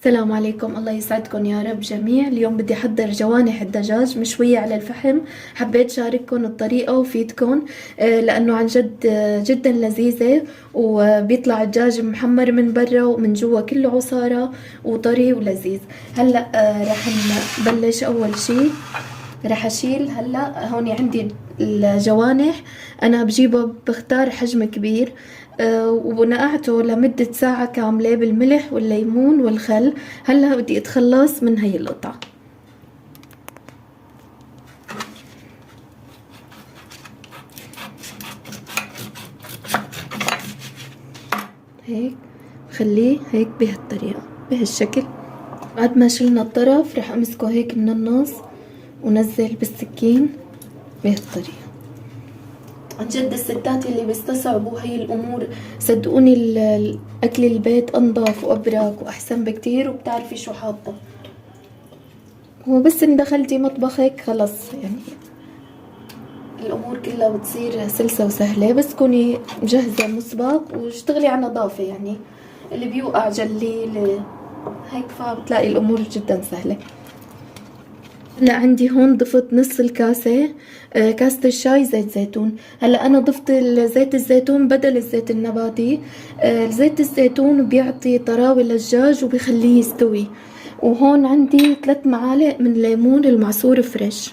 السلام عليكم، الله يسعدكم يا رب جميع. اليوم بدي أحضر جوانح الدجاج مشوية على الفحم. حبيت شارككم الطريقة وفيدكم لأنه عن جد جدا لذيذة، وبيطلع الدجاج محمر من برا ومن جوا كله عصارة وطري ولذيذ. هلأ رح نبلش. أول شي رح أشيل هلأ هون عندي الجوانح. أنا بجيبه بختار حجم كبير ونقعته لمدة ساعة كاملة بالملح والليمون والخل. هلا بدي اتخلص من هي القطعة. هيك خليه هيك بهالطريقة بهالشكل. بعد ما شلنا الطرف رح امسكه هيك من النص ونزل بالسكين بهالطريقة. عن جد الستات اللي بيستصعبوا هي الامور صدقوني اكل البيت انظف وابرك واحسن بكتير، وبتعرفي شو حاطه. هو بس ان دخلتي مطبخك خلص يعني الامور كلها بتصير سلسة وسهلة، بس كوني مجهزة مسبق واشتغلي على نظافة. يعني اللي بيوقع جلي هيك، فبتلاقي الامور جدا سهلة. هلا عندي هون ضفت نص الكاسة، كاسة الشاي زيت زيتون. هلا انا ضفت زيت الزيتون بدل الزيت النباتي. زيت الزيتون بيعطي طراوة للدجاج وبيخليه يستوي. وهون عندي 3 معالق من ليمون المعصور فريش.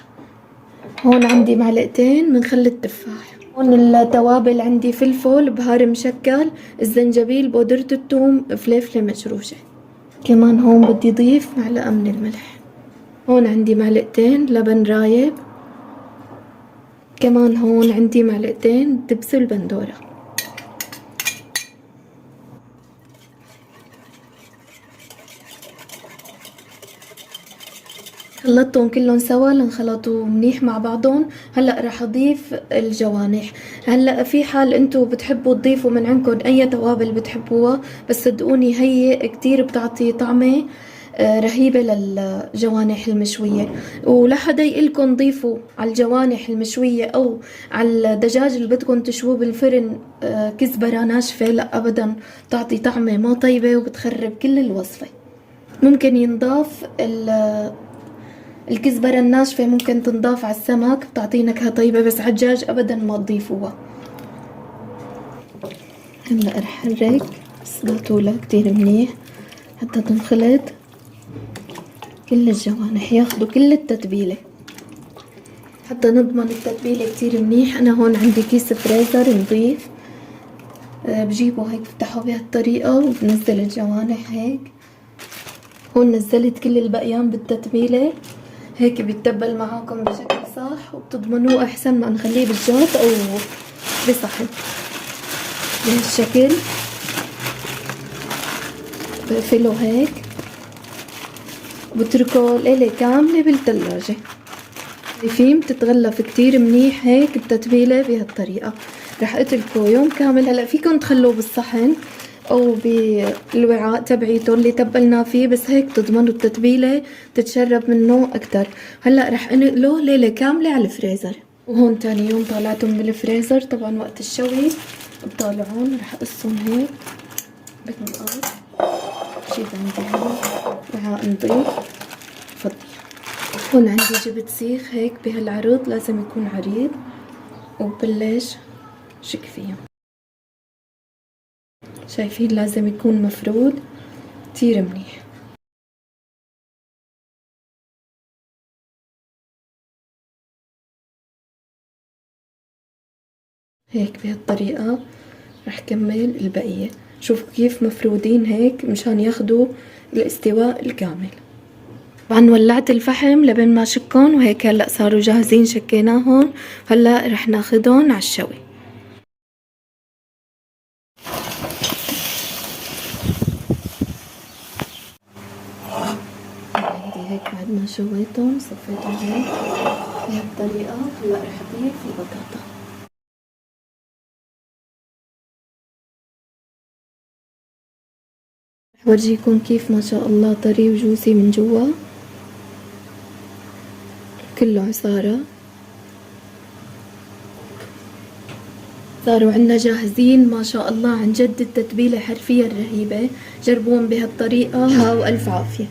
هون عندي معلقتين من خل التفاح. هون التوابل عندي فلفل، بهار مشكل، الزنجبيل، بودرة الثوم، فليفلة مجروشة. كمان هون بدي ضيف معلقة من الملح. هون عندي معلقتين لبن رايب. كمان هون عندي معلقتين دبس البندورة. خلطتهم كلهم سوا لنخلطوا منيح مع بعضهم. هلا راح اضيف الجوانح. هلا في حال انتو بتحبوا تضيفوا من عندكم اي توابل بتحبوها، بس صدقوني هي كتير بتعطي طعمة رهيبة للجوانح المشوية. ولحدا يقلكن ضيفوا على الجوانح المشوية او على الدجاج اللي بدكن تشووه بالفرن كزبرة ناشفة، لا ابدا، تعطي طعمة ما طيبة وبتخرب كل الوصفة. ممكن ينضاف الكزبرة الناشفة، ممكن تنضاف على السمك بتعطي نكهة طيبة، بس على الدجاج ابدا ما تضيفوها. هلا رح حرك السباتولا كتير منيح حتى تنخلط كل الجوانح، ياخدوا كل التتبيلة حتى نضمن التتبيلة كتير منيح. انا هون عندي كيس فريزر نضيف، بجيبه هيك بفتحه بهالطريقة وبنزل الجوانح هيك. هون نزلت كل البقيان بالتتبيلة، هيك بيتبل معاكم بشكل صح وبتضمنوه احسن ما نخليه بالجاط او بصحن. بهالشكل بقفله هيك بتركه ليلة كاملة بالثلاجة. شايفين بتتغلف كتير منيح هيك التتبيلة بهالطريقة. رح اتركه يوم كامل. هلا فيكم تخلوه بالصحن او بالوعاء تبعيته اللي تبلناه فيه، بس هيك تضمنوا التتبيلة تتشرب منه اكتر. هلا رح انقله ليلة كاملة على الفريزر. وهون تاني يوم طالعتهم بالفريزر، طبعا وقت الشوي بطالعون. رح اقصهم هيك بالمقص. بجيب عندي هون وعاء نضيف فضي. هون عندي جبت سيخ هيك بهالعرض، لازم يكون عريض، وبلش شك فيه. شايفين لازم يكون مفرود كتير منيح. هيك بهالطريقة رح كمل البقية. شوفوا كيف مفرودين هيك مشان ياخدوا الاستواء الكامل. طبعا ولعت الفحم لبين ما شكون، وهيك هلا صاروا جاهزين شكيناهم. هلا رح ناخدهم على الشوي. عندي هيك بعد ما شويتهم صفيتهم هيك بهالطريقة. هلا رح اضيف البطاطا. رح ورجيكم كيف ما شاء الله طري وجوسي من جوا، كله عصارة. صاروا عنا جاهزين ما شاء الله، عن جد التتبيلة حرفيا رهيبة. جربون بهالطريقة، ها وألف عافية.